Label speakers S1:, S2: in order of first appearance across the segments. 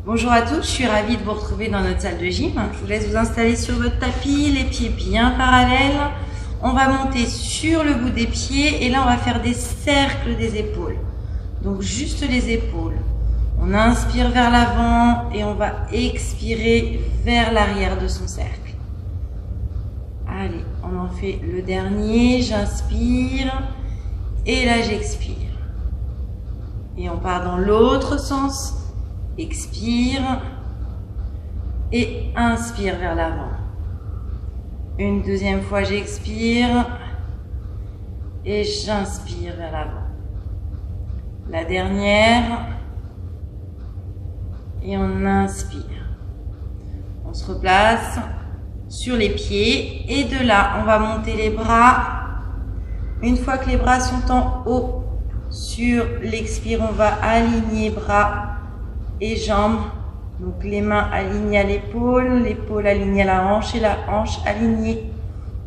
S1: Bonjour à tous, je suis ravie de vous retrouver dans notre salle de gym. Je vous laisse vous installer sur votre tapis, les pieds bien parallèles. On va monter sur le bout des pieds et là on va faire des cercles des épaules. Donc juste les épaules. On inspire vers l'avant et on va expirer vers l'arrière de son cercle. Allez, on en fait le dernier. J'inspire et là j'expire. Et on part dans l'autre sens. Expire et inspire vers l'avant. Une deuxième fois, j'expire et j'inspire vers l'avant. La dernière et on inspire. On se replace sur les pieds et de là, on va monter les bras. Une fois que les bras sont en haut, sur l'expire, on va aligner bras et jambes, donc les mains alignées à l'épaule alignée à la hanche et la hanche alignée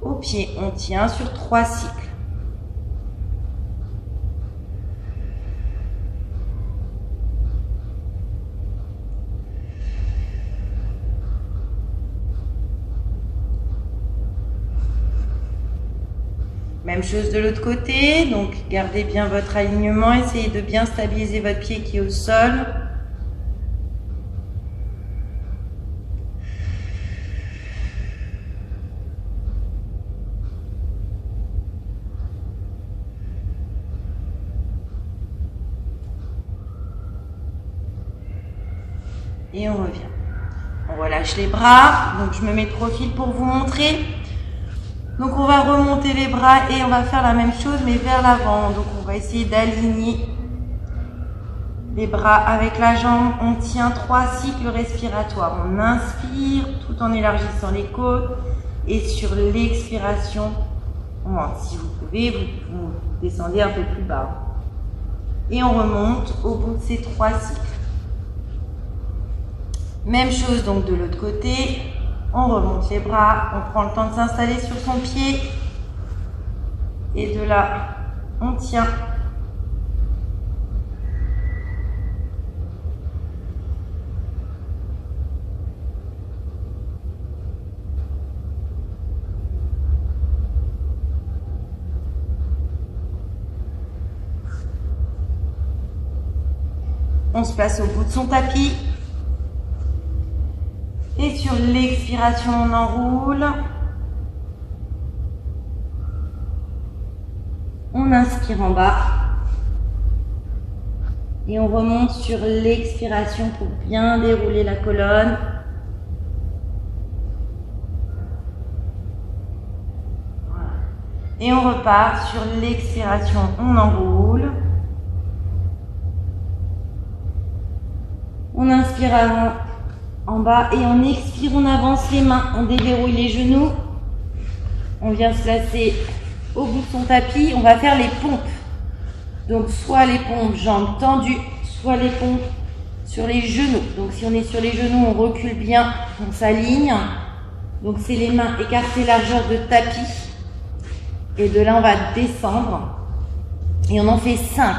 S1: au pied. On tient sur 3 cycles. Même chose de l'autre côté, donc gardez bien votre alignement, essayez de bien stabiliser votre pied qui est au sol. Et on revient. On relâche les bras. Donc je me mets de profil pour vous montrer. Donc on va remonter les bras et on va faire la même chose mais vers l'avant. Donc on va essayer d'aligner les bras avec la jambe. On tient 3 cycles respiratoires. On inspire tout en élargissant les côtes. Et sur l'expiration, on monte. Si vous pouvez, vous descendez un peu plus bas. Et on remonte au bout de ces 3 cycles. Même chose donc de l'autre côté, on remonte les bras, on prend le temps de s'installer sur son pied et de là, on tient. On se place au bout de son tapis. Et sur l'expiration, on enroule. On inspire en bas. Et on remonte sur l'expiration pour bien dérouler la colonne. Voilà. Et on repart sur l'expiration, on enroule. On inspire avant. En bas et on expire, on avance les mains, on déverrouille les genoux. On vient se placer au bout de son tapis. On va faire les pompes. Donc soit les pompes jambes tendues, soit les pompes sur les genoux. Donc si on est sur les genoux, on recule bien, on s'aligne. Donc c'est les mains écartées largeur de tapis. Et de là on va descendre. Et on en fait 5.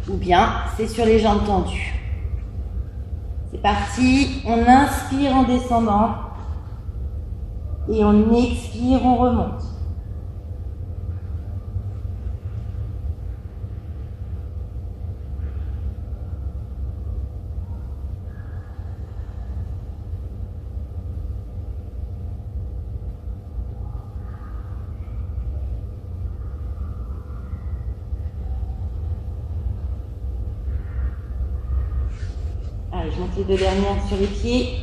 S1: Ou bien c'est sur les jambes tendues. C'est parti, on inspire en descendant et on expire, on remonte. Allez, je monte les 2 dernières sur les pieds.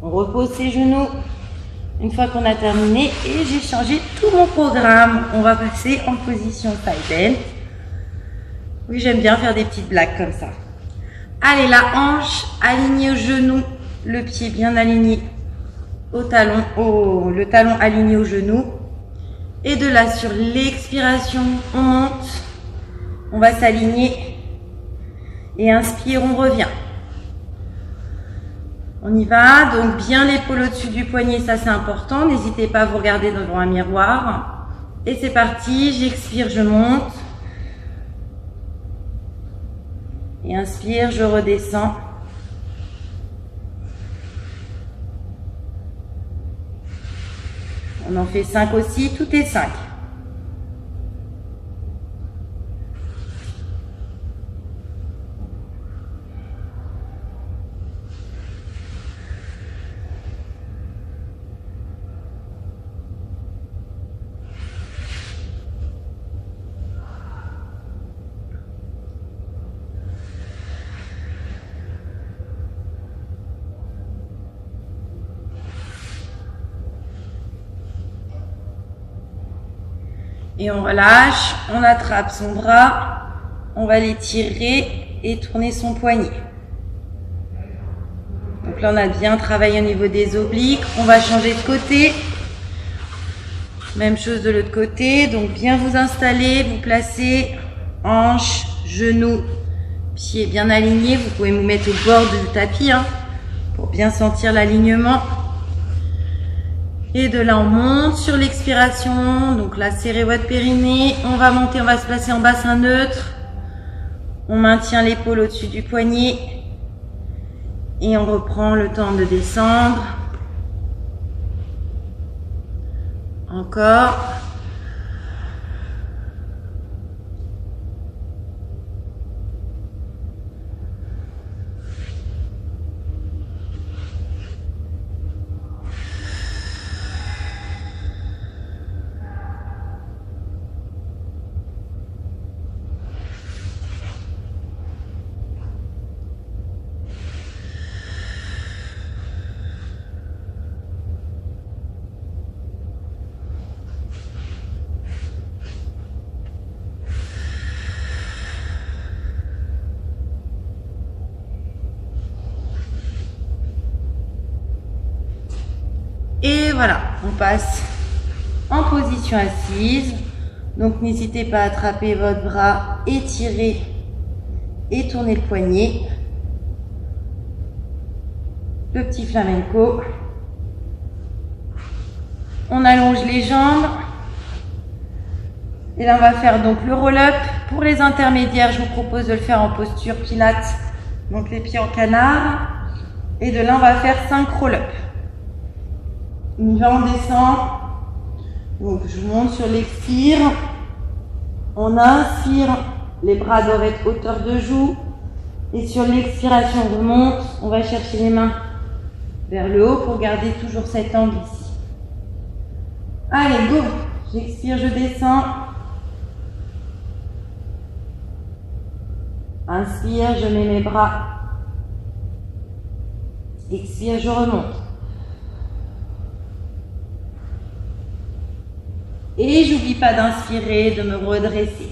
S1: On repose ses genoux une fois qu'on a terminé et j'ai changé tout mon programme. On va passer en position side bend. Oui, j'aime bien faire des petites blagues comme ça. Allez, la hanche alignée au genou. Le pied bien aligné au talon, le talon aligné au genou. Et de là, sur l'expiration, on monte. On va s'aligner. Et inspire, on revient. On y va, donc bien l'épaule au-dessus du poignet, ça c'est important. N'hésitez pas à vous regarder devant un miroir. Et c'est parti, j'expire, je monte. Et inspire, je redescends. On en fait 5 aussi, tout est 5. Et on relâche, on attrape son bras, on va l'étirer et tourner son poignet. Donc là, on a bien travaillé au niveau des obliques. On va changer de côté. Même chose de l'autre côté. Donc bien vous installer, vous placer, hanches, genoux, pieds bien alignés. Vous pouvez vous mettre au bord du tapis pour bien sentir l'alignement. Et de là, on monte sur l'expiration. Donc là, serrez votre périnée. On va monter, on va se placer en bassin neutre. On maintient l'épaule au-dessus du poignet. Et on reprend le temps de descendre. Encore. Et voilà, on passe en position assise. Donc n'hésitez pas à attraper votre bras, étirer et tourner le poignet. Le petit flamenco. On allonge les jambes. Et là, on va faire donc le roll-up. Pour les intermédiaires, je vous propose de le faire en posture pilates. Donc les pieds en canard. Et de là, on va faire 5 roll-up. On va, on descend. Donc je monte sur l'expire. On inspire, les bras doivent être hauteur de joue. Et sur l'expiration, on remonte. On va chercher les mains vers le haut pour garder toujours cet angle ici. Allez, go. J'expire, je descends. Inspire, je mets mes bras. Expire, je remonte. Et j'oublie pas d'inspirer, de me redresser.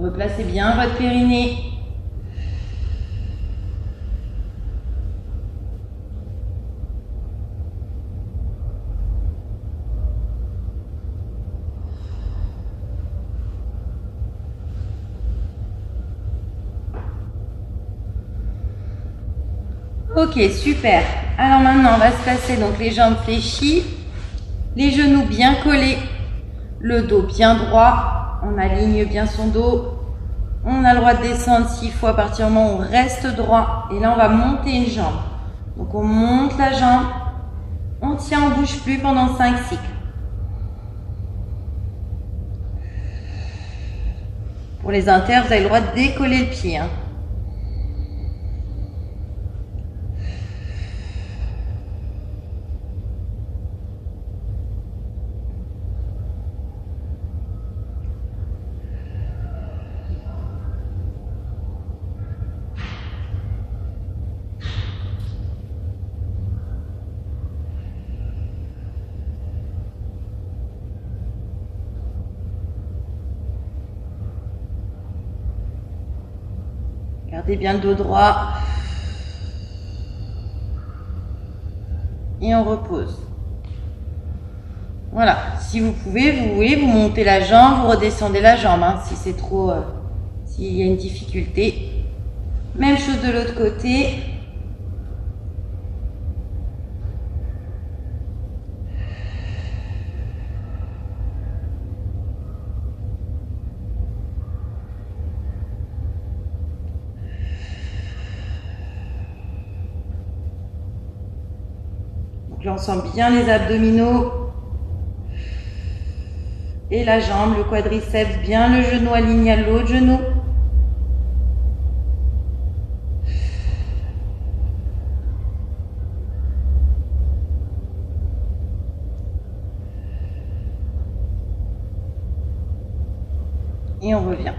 S1: Replacez bien votre périnée. Ok, super. Alors maintenant, on va se placer donc les jambes fléchies, les genoux bien collés, le dos bien droit. On aligne bien son dos. On a le droit de descendre 6 fois à partir du moment où on reste droit. Et là, on va monter une jambe. Donc, on monte la jambe. On tient, on ne bouge plus pendant 5 cycles. Pour les inters, vous avez le droit de décoller le pied. Hein. Gardez bien le dos droit. Et on repose. Voilà. Si vous pouvez, vous voulez, vous montez la jambe, vous redescendez la jambe. Hein, si c'est trop, s'il y a une difficulté. Même chose de l'autre côté. Donc là, on sent bien les abdominaux et la jambe, le quadriceps, bien le genou aligné à l'autre genou. Et on revient.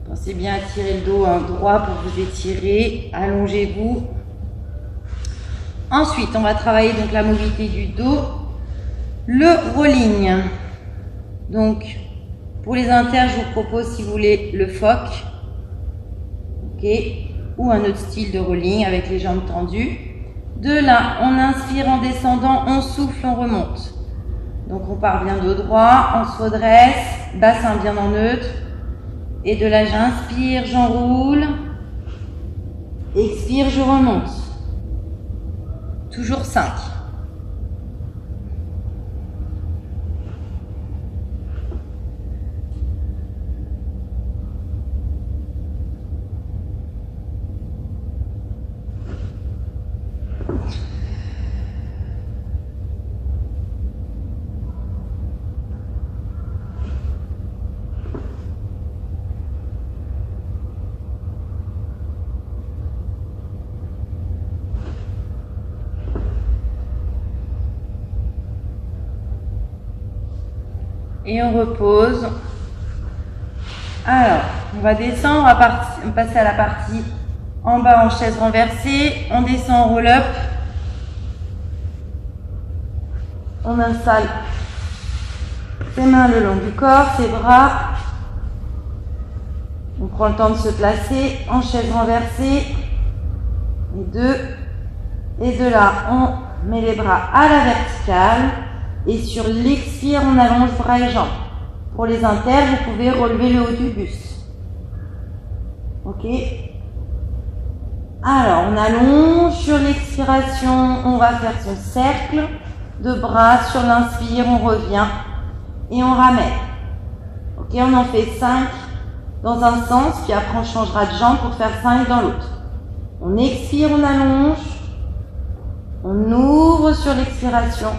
S1: Pensez bien à tirer le dos droit pour vous étirer. Allongez-vous. Ensuite, on va travailler donc la mobilité du dos, le rolling. Donc, pour les inters, je vous propose, si vous voulez, le phoque, ok, ou un autre style de rolling avec les jambes tendues. De là, on inspire en descendant, on souffle, on remonte. Donc, on part bien dos droit, on se redresse, bassin bien en neutre. Et de là, j'inspire, j'enroule. Expire, je remonte. Toujours 5. Et on repose. Alors, on va descendre, on va passer à la partie en bas en chaise renversée. On descend en roll-up. On installe ses mains le long du corps, ses bras. On prend le temps de se placer en chaise renversée. Et deux. Et de là, on met les bras à la verticale. Et sur l'expire, on allonge bras et jambes. Pour les inters, vous pouvez relever le haut du buste. Ok. Alors, on allonge sur l'expiration. On va faire son cercle de bras. Sur l'inspire, on revient et on ramène. Ok, on en fait 5 dans un sens, puis après on changera de jambe pour faire 5 dans l'autre. On expire, on allonge. On ouvre sur l'expiration.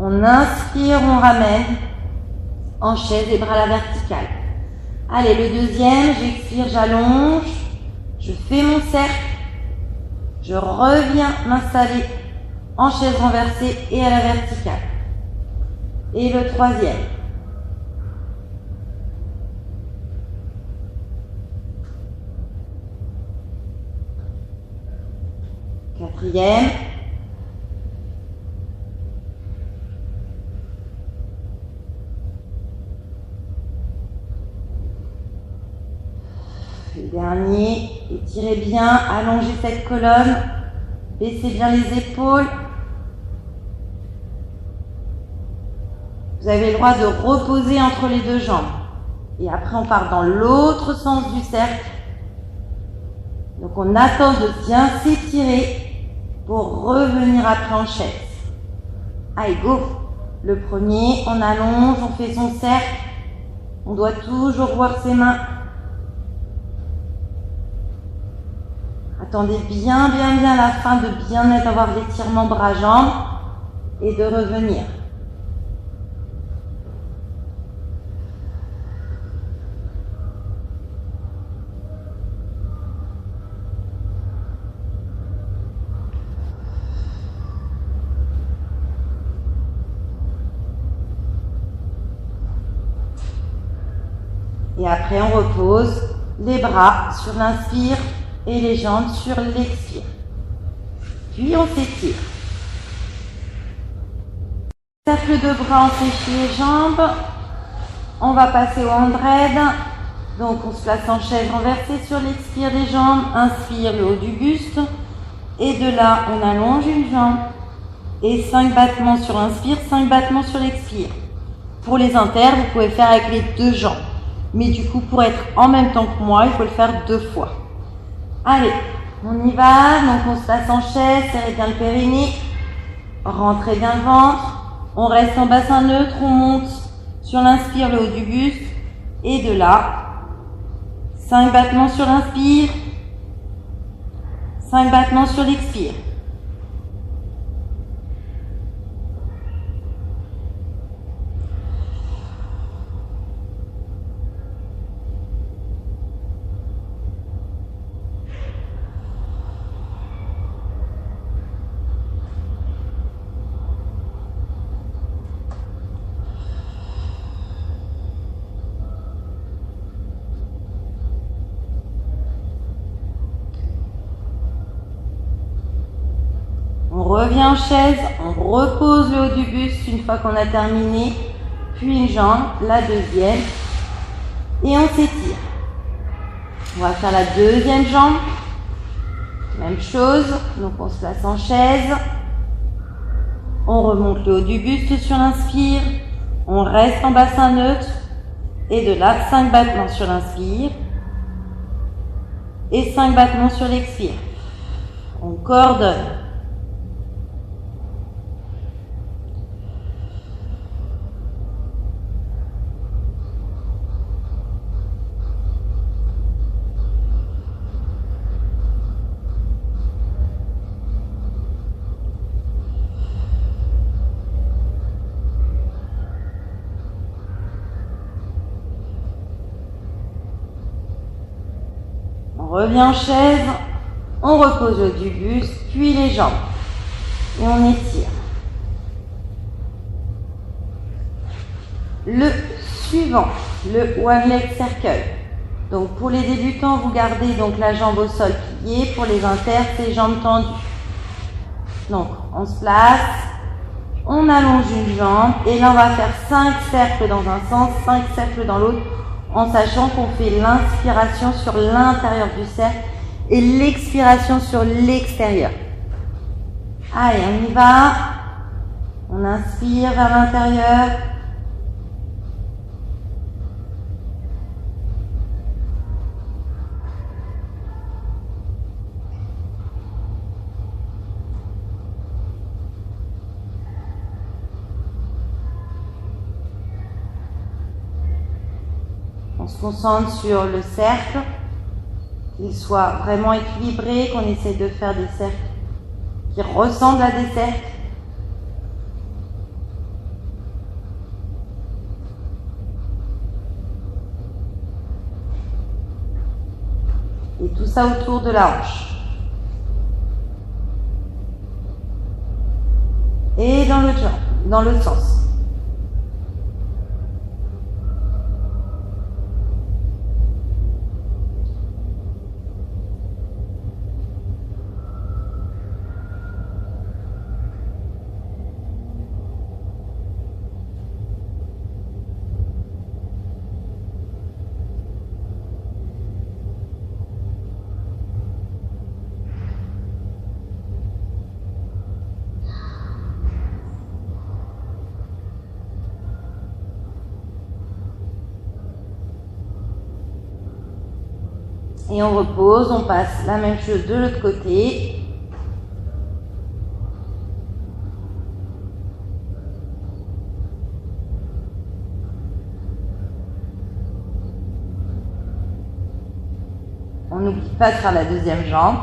S1: On inspire, on ramène en chaise et bras à la verticale. Allez, le deuxième, j'expire, j'allonge, je fais mon cercle, je reviens m'installer en chaise renversée et à la verticale. Et le troisième. Quatrième. Le dernier, étirez bien, allongez cette colonne, baissez bien les épaules. Vous avez le droit de reposer entre les deux jambes. Et après, on part dans l'autre sens du cercle. Donc, on attend de bien s'étirer pour revenir après en chaise. Allez, go! Le premier, on allonge, on fait son cercle. On doit toujours voir ses mains. Attendez bien la fin de bien avoir l'étirement bras-jambes et de revenir. Et après, on repose les bras sur l'inspire et les jambes sur l'expire. Puis, on s'étire. Cercle de bras, on fléchit les jambes. On va passer au hand-raid. Donc, on se place en chaise renversée sur l'expire des jambes. Inspire le haut du buste. Et de là, on allonge une jambe. Et 5 battements sur l'inspire, 5 battements sur l'expire. Pour les inters, vous pouvez faire avec les 2 jambes. Mais du coup, pour être en même temps que moi, il faut le faire 2 fois. Allez, on y va. Donc, on se place en chaise, serrez bien le périnée. Rentrez bien le ventre. On reste en bassin neutre, on monte sur l'inspire le haut du buste. Et de là, 5 battements sur l'inspire, 5 battements sur l'expire. On revient en chaise, on repose le haut du buste une fois qu'on a terminé, puis une jambe, la deuxième, et on s'étire. On va faire la deuxième jambe, même chose, donc on se place en chaise, on remonte le haut du buste sur l'inspire, on reste en bassin neutre, et de là, 5 battements sur l'inspire, et 5 battements sur l'expire. On coordonne. On revient en chaise, on repose le haut du buste, puis les jambes. Et on étire. Le suivant, le One Leg Circle. Donc pour les débutants, vous gardez donc la jambe au sol pliée. Pour les inters, c'est jambes tendues. Donc on se place, on allonge une jambe et là on va faire 5 cercles dans un sens, 5 cercles dans l'autre, en sachant qu'on fait l'inspiration sur l'intérieur du cercle et l'expiration sur l'extérieur. Allez, on y va. On inspire vers l'intérieur. On se concentre sur le cercle, qu'il soit vraiment équilibré, qu'on essaie de faire des cercles qui ressemblent à des cercles. Et tout ça autour de la hanche. Et dans l'autre jambe, dans l'autre sens. Et on repose, on passe la même chose de l'autre côté. On n'oublie pas de faire la deuxième jambe.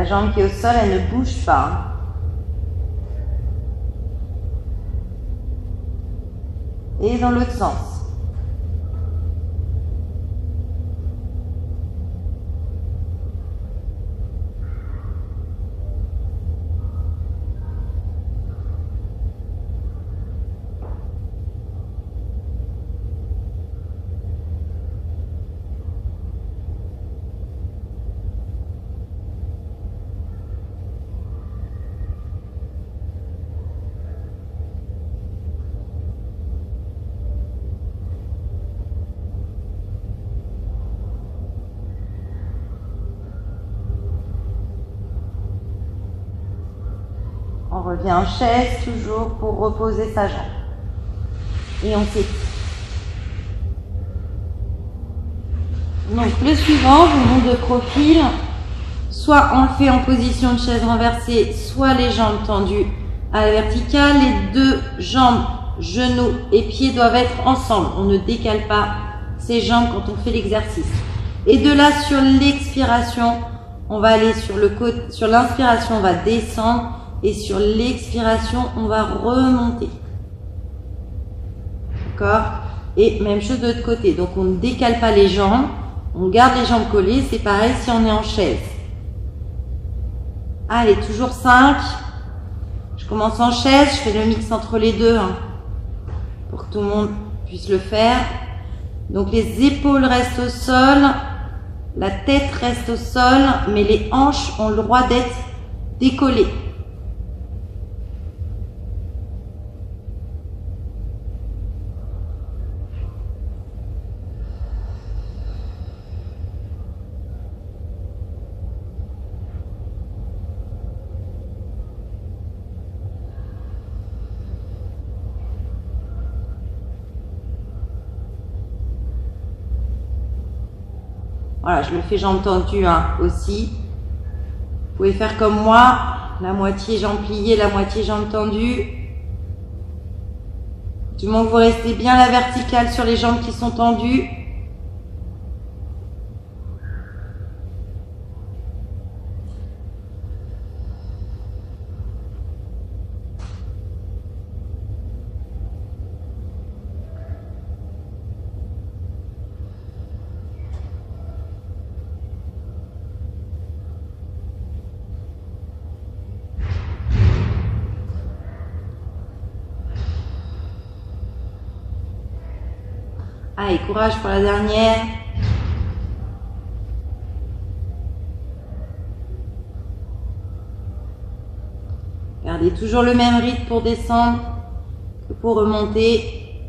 S1: La jambe qui est au sol, elle ne bouge pas. Et dans l'autre sens. On revient en chaise toujours pour reposer sa jambe. Et on s'étire. Donc le suivant, je vous montre de profil. Soit on le fait en position de chaise renversée, soit les jambes tendues à la verticale. Les deux jambes, genoux et pieds doivent être ensemble. On ne décale pas ses jambes quand on fait l'exercice. Et de là, sur l'expiration, on va aller sur le côté. Sur l'inspiration, on va descendre. Et sur l'expiration, on va remonter. D'accord? Et même chose de l'autre côté. Donc, on ne décale pas les jambes. On garde les jambes collées. C'est pareil si on est en chaise. Allez, toujours 5. Je commence en chaise. Je fais le mix entre les deux. Pour que tout le monde puisse le faire. Donc, les épaules restent au sol. La tête reste au sol. Mais les hanches ont le droit d'être décollées. Voilà, je le fais jambes tendues aussi. Vous pouvez faire comme moi, la moitié jambes pliées, la moitié jambes tendues. Du moment que vous restez bien la verticale sur les jambes qui sont tendues. Allez, courage pour la dernière. Gardez toujours le même rythme pour descendre que pour remonter.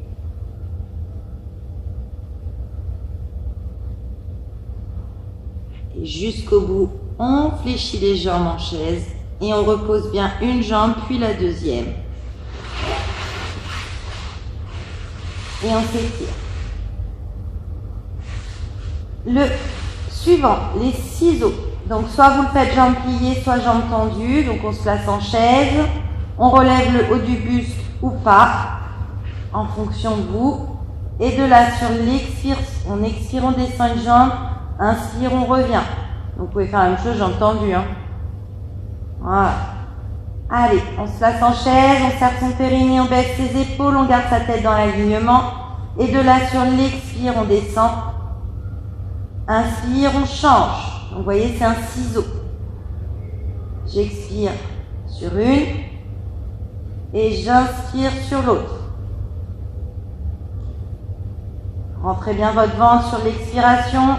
S1: Et jusqu'au bout, on fléchit les jambes en chaise et on repose bien une jambe puis la deuxième. Et on s'étire. Le suivant, les ciseaux. Donc, soit vous le faites jambes pliées, soit jambes tendues. Donc, on se place en chaise. On relève le haut du buste ou pas, en fonction de vous. Et de là, sur l'expire, on expire, on descend une jambe. Inspire, on revient. Donc, vous pouvez faire la même chose, jambes tendues. Voilà. Allez, on se place en chaise, on serre son périnée, on baisse ses épaules, on garde sa tête dans l'alignement. Et de là, sur l'expire, on descend. Inspire, on change. Donc, vous voyez, c'est un ciseau. J'expire sur une et j'inspire sur l'autre. Rentrez bien votre ventre sur l'expiration.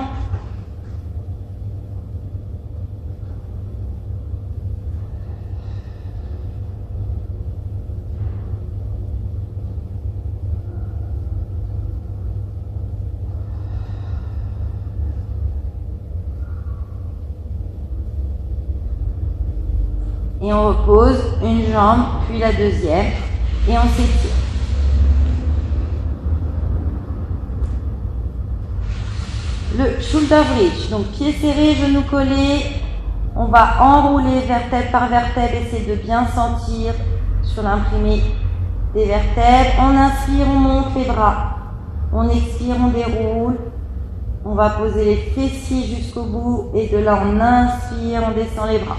S1: Et on repose une jambe, puis la deuxième, et on s'étire. Le shoulder bridge, donc pieds serrés, genoux collés. On va enrouler vertèbre par vertèbre, essayer de bien sentir sur l'imprimé des vertèbres. On inspire, on monte les bras. On expire, on déroule. On va poser les fessiers jusqu'au bout et de là on inspire, on descend les bras.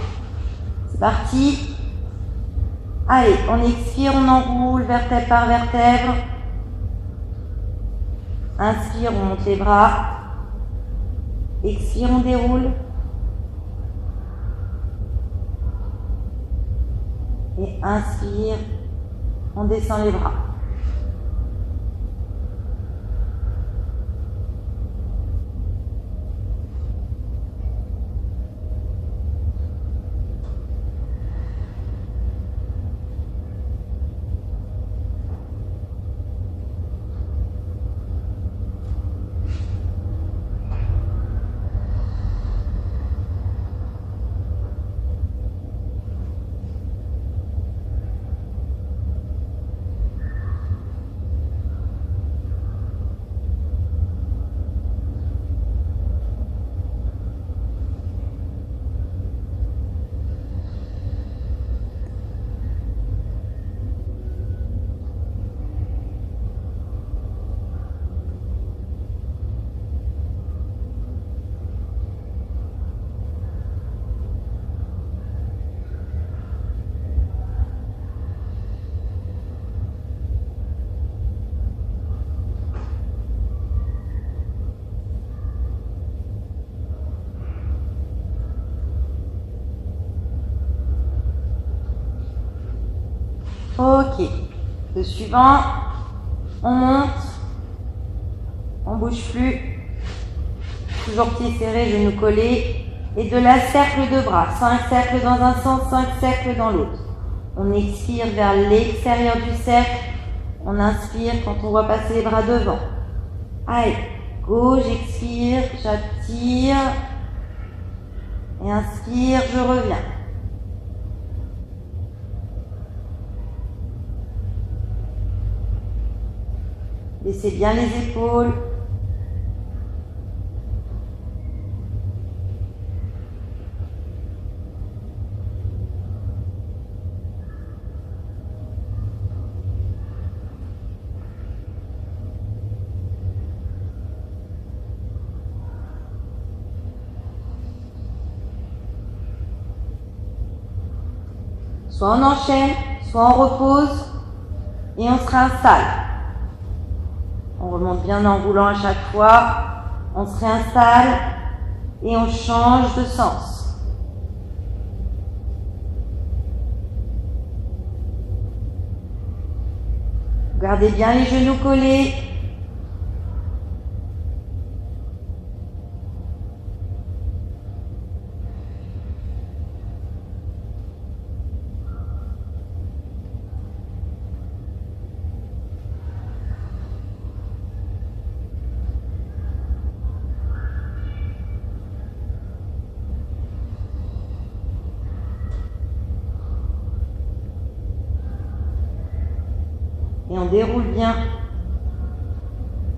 S1: C'est parti. Allez, on expire, on enroule vertèbre par vertèbre. Inspire, on monte les bras. Expire, on déroule. Et inspire, on descend les bras. Ok, le suivant, on monte, on bouge plus, toujours pieds serrés, genoux collés, et de là, cercle de bras, 5 cercles dans un sens, 5 cercles dans l'autre. On expire vers l'extérieur du cercle, on inspire quand on voit passer les bras devant. Allez, gauche, j'expire, j'attire, et inspire, je reviens. Laissez bien les épaules. Soit on enchaîne, soit on repose et on se réinstalle. On remonte bien en roulant à chaque fois, on se réinstalle et on change de sens. Gardez bien les genoux collés. Et on déroule bien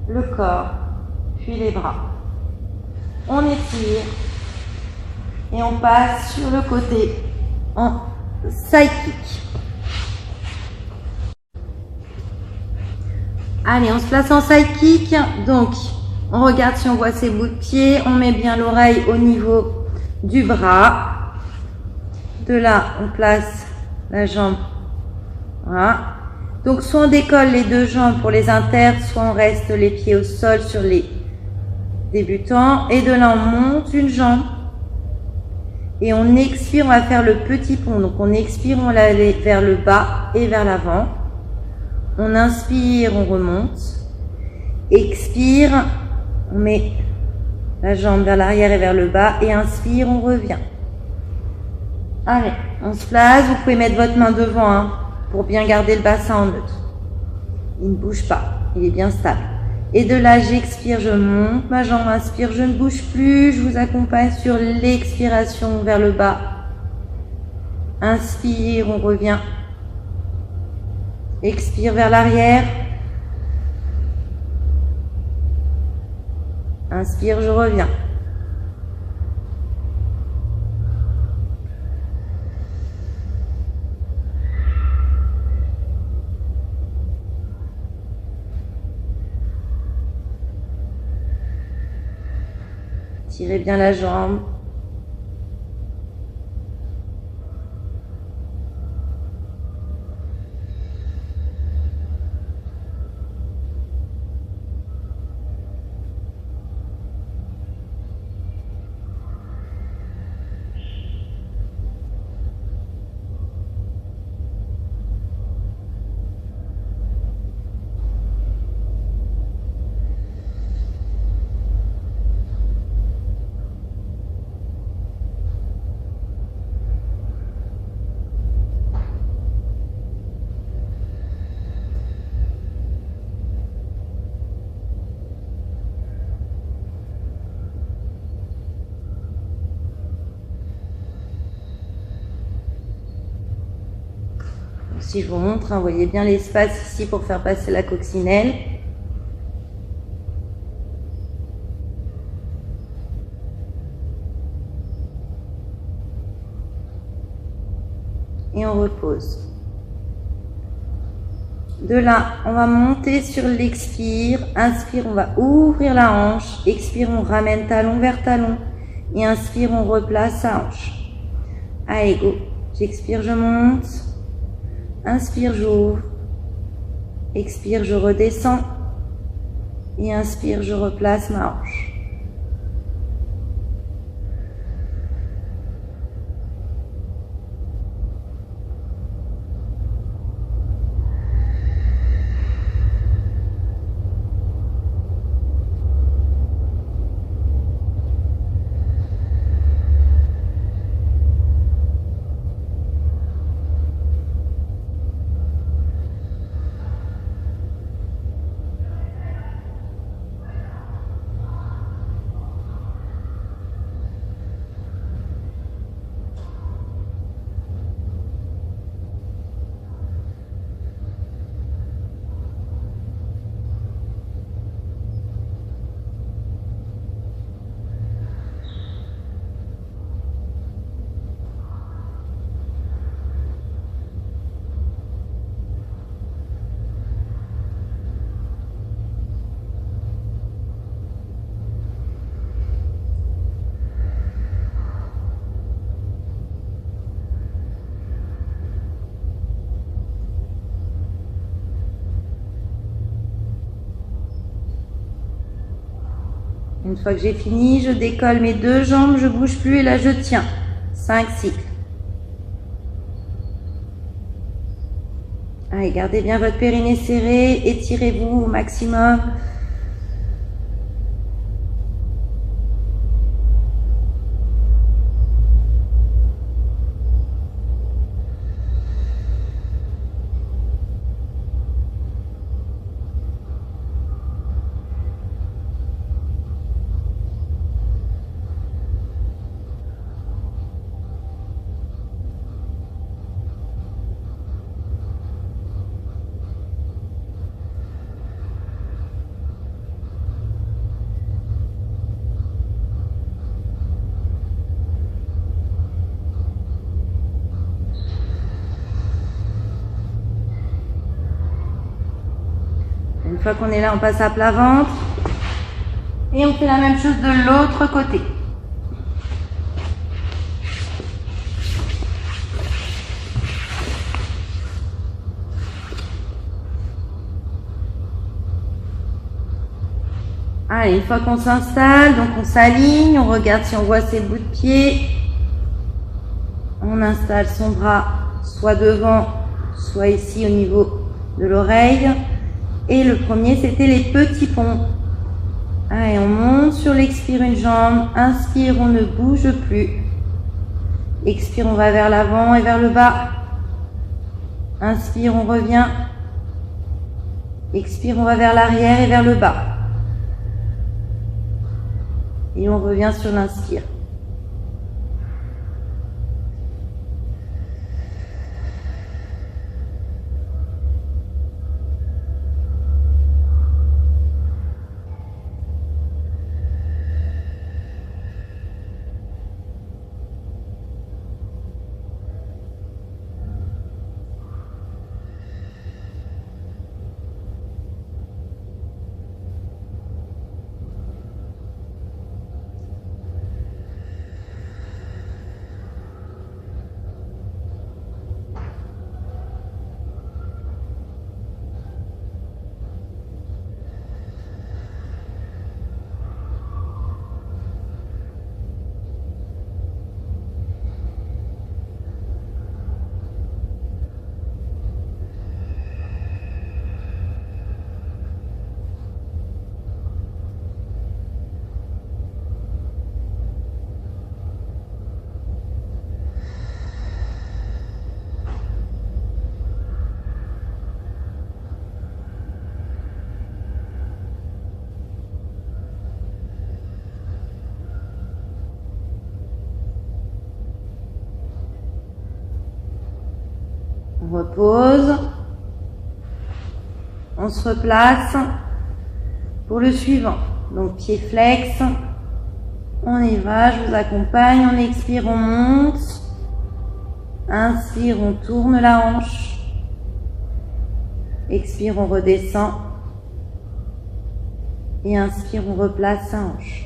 S1: le corps, puis les bras. On étire et on passe sur le côté en side kick. Allez, on se place en side kick. Donc, on regarde si on voit ses bouts de pied. On met bien l'oreille au niveau du bras. De là, on place la jambe. Voilà. Donc, soit on décolle les deux jambes pour les inters, soit on reste les pieds au sol sur les débutants. Et de là, on monte une jambe. Et on expire, on va faire le petit pont. Donc, on expire, on va aller vers le bas et vers l'avant. On inspire, on remonte. Expire, on met la jambe vers l'arrière et vers le bas. Et inspire, on revient. Allez, on se place. Vous pouvez mettre votre main devant, hein, pour bien garder le bassin en neutre. Il ne bouge pas, il est bien stable. Et de là, j'expire, je monte ma jambe, inspire, je ne bouge plus. Je vous accompagne sur l'expiration vers le bas. Inspire, on revient. Expire vers l'arrière. Inspire, je reviens. Étirez bien la jambe. Si je vous montre, vous voyez bien l'espace ici pour faire passer la coccinelle. Et on repose. De là, on va monter sur l'expire. Inspire, on va ouvrir la hanche. Expire, on ramène talon vers talon. Et inspire, on replace sa hanche. Allez, go. J'expire, je monte. Inspire, j'ouvre. Expire, je redescends. Et inspire, je replace ma hanche. Une fois que j'ai fini, je décolle mes deux jambes, je bouge plus et là je tiens. 5 cycles. Allez, gardez bien votre périnée serré, étirez-vous au maximum. Une fois qu'on est là, on passe à plat ventre. Et on fait la même chose de l'autre côté. Allez, une fois qu'on s'installe, donc on s'aligne, on regarde si on voit ses bouts de pied. On installe son bras soit devant, soit ici au niveau de l'oreille. Et le premier, c'était les petits ponts. Allez, on monte sur l'expire une jambe. Inspire, on ne bouge plus. Expire, on va vers l'avant et vers le bas. Inspire, on revient. Expire, on va vers l'arrière et vers le bas. Et on revient sur l'inspire. repose. On se replace pour le suivant. Donc pied flex. On y va, je vous accompagne. On expire, on monte. Inspire, on tourne la hanche. Expire, on redescend. Et inspire, on replace sa hanche.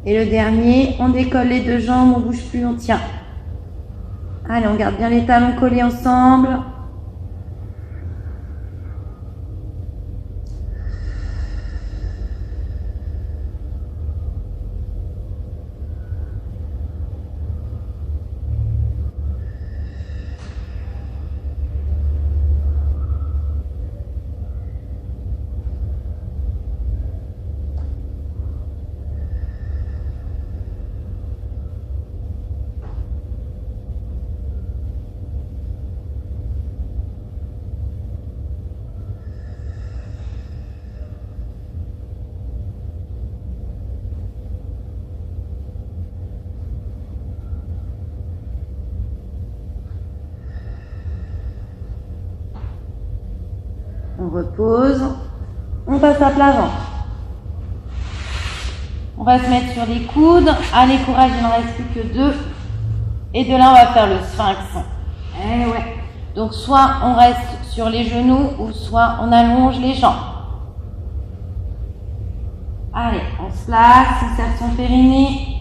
S1: Et le dernier, on décolle les deux jambes, on bouge plus, on tient. Allez, on garde bien les talons collés ensemble. On repose. On passe à plat ventre. On va se mettre sur les coudes. Allez, courage, il n'en reste plus que 2. Et de là, on va faire le sphinx. Eh ouais. Donc, soit on reste sur les genoux, ou soit on allonge les jambes. Allez, on se place, on serre son périnée.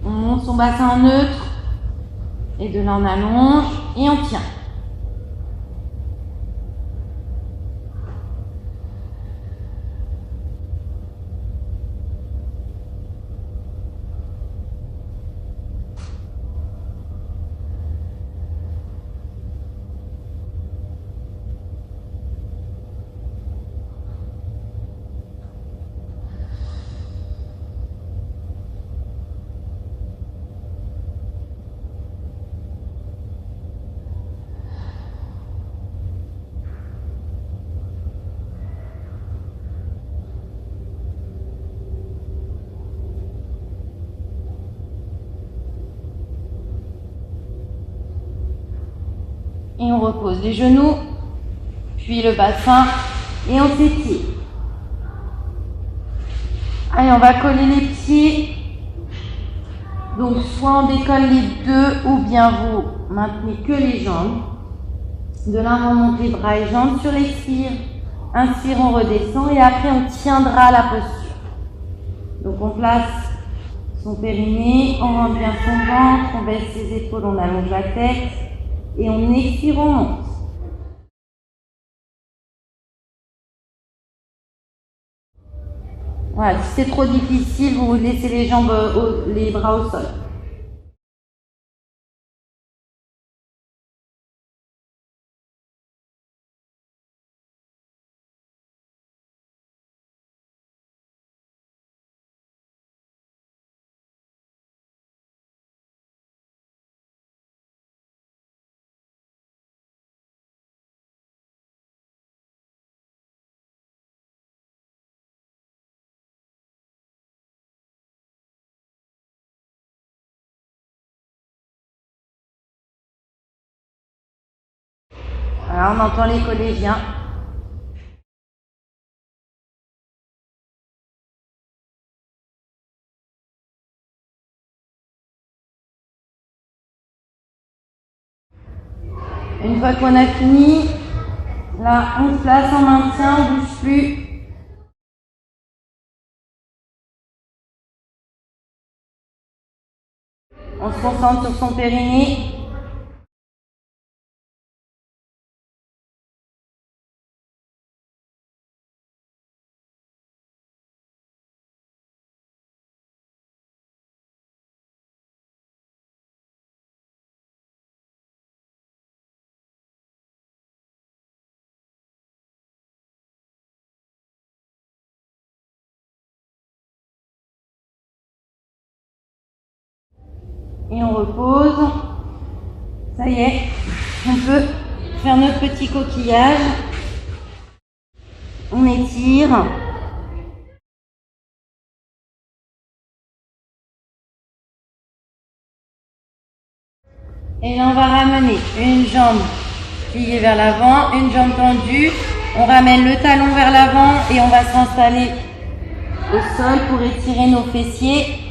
S1: On monte son bassin en neutre. Et de là, on allonge et on tient. Et on repose les genoux, puis le bassin, et on s'étire. Allez, on va coller les pieds. Donc, soit on décolle les deux, ou bien vous maintenez que les jambes. De là, on remonte les bras et jambes sur l'expire. Inspire, on redescend, et après, on tiendra la posture. Donc, on place son périnée, on rentre bien son ventre, on baisse ses épaules, on allonge la tête. Et on expire, on monte. Voilà, si c'est trop difficile, vous laissez les jambes, les bras au sol. Voilà, on entend les collégiens. Une fois qu'on a fini, là on se place en maintien, on ne bouge plus. On se concentre sur son périnée. Et on repose. Ça y est, on peut faire notre petit coquillage. On étire. Et là, on va ramener une jambe pliée vers l'avant, une jambe tendue. On ramène le talon vers l'avant et on va s'installer au sol pour étirer nos fessiers.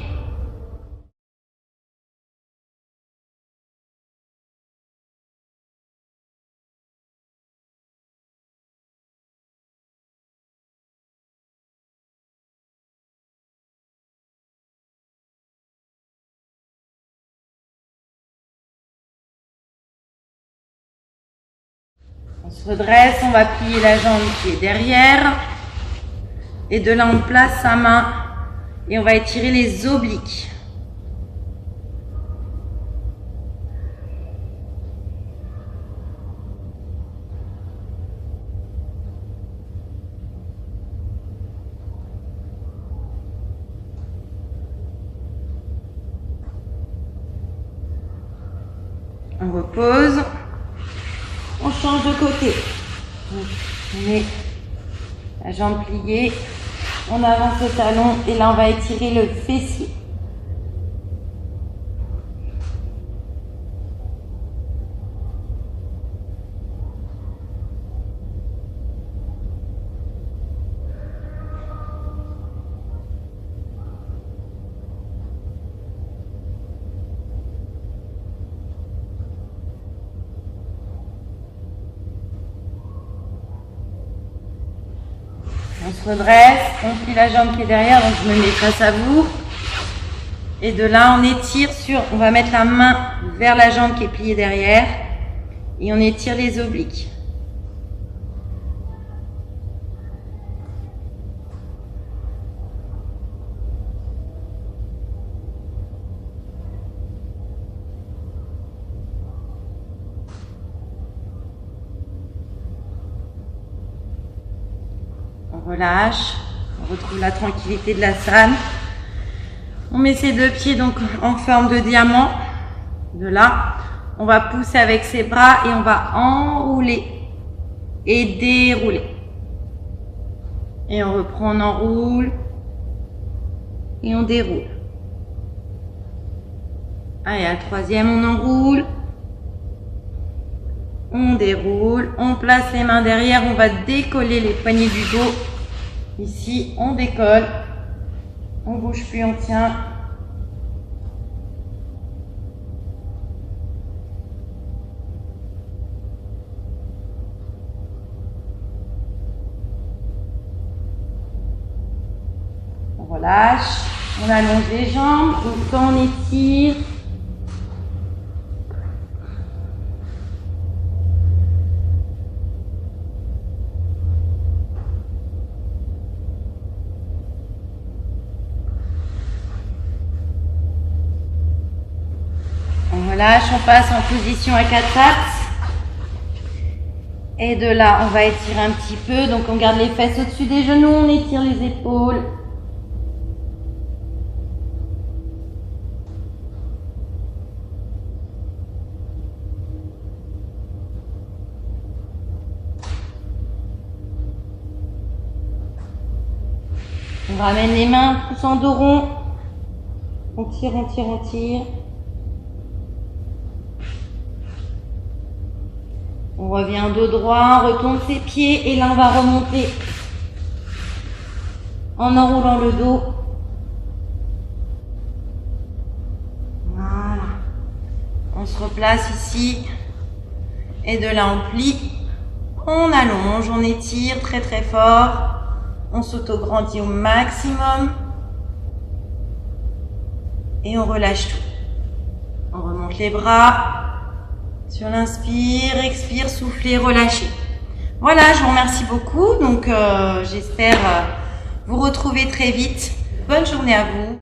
S1: On se redresse, on va plier la jambe qui est derrière. Et de là, on place sa main et on va étirer les obliques. On repose. On change de côté. On met la jambe pliée. On avance le talon et là on va étirer le fessier. On se redresse, on plie la jambe qui est derrière, donc je me mets face à vous. Et de là, on étire on va mettre la main vers la jambe qui est pliée derrière. Et on étire les obliques. On relâche, on retrouve la tranquillité de la salle. On met ses deux pieds donc en forme de diamant. De là, on va pousser avec ses bras et on va enrouler et dérouler. Et on reprend, on enroule et on déroule. Allez, à la troisième, on enroule. On déroule, on place les mains derrière, on va décoller les poignets du dos. Ici, on décolle, on bouge plus, on tient. On relâche, on allonge les jambes, on étire. On relâche, on passe en position à quatre pattes. Et de là, on va étirer un petit peu. Donc, on garde les fesses au-dessus des genoux, on étire les épaules. On ramène les mains tous en dos rond. On tire, on tire, on tire. On revient dos droit, on retourne ses pieds et là on va remonter en enroulant le dos. Voilà. On se replace ici et de là on plie, on allonge, on étire très très fort, on s'auto-grandit au maximum et on relâche tout. On remonte les bras. Sur l'inspire, expire, soufflez, relâchez. Voilà, je vous remercie beaucoup. Donc, j'espère vous retrouver très vite. Bonne journée à vous.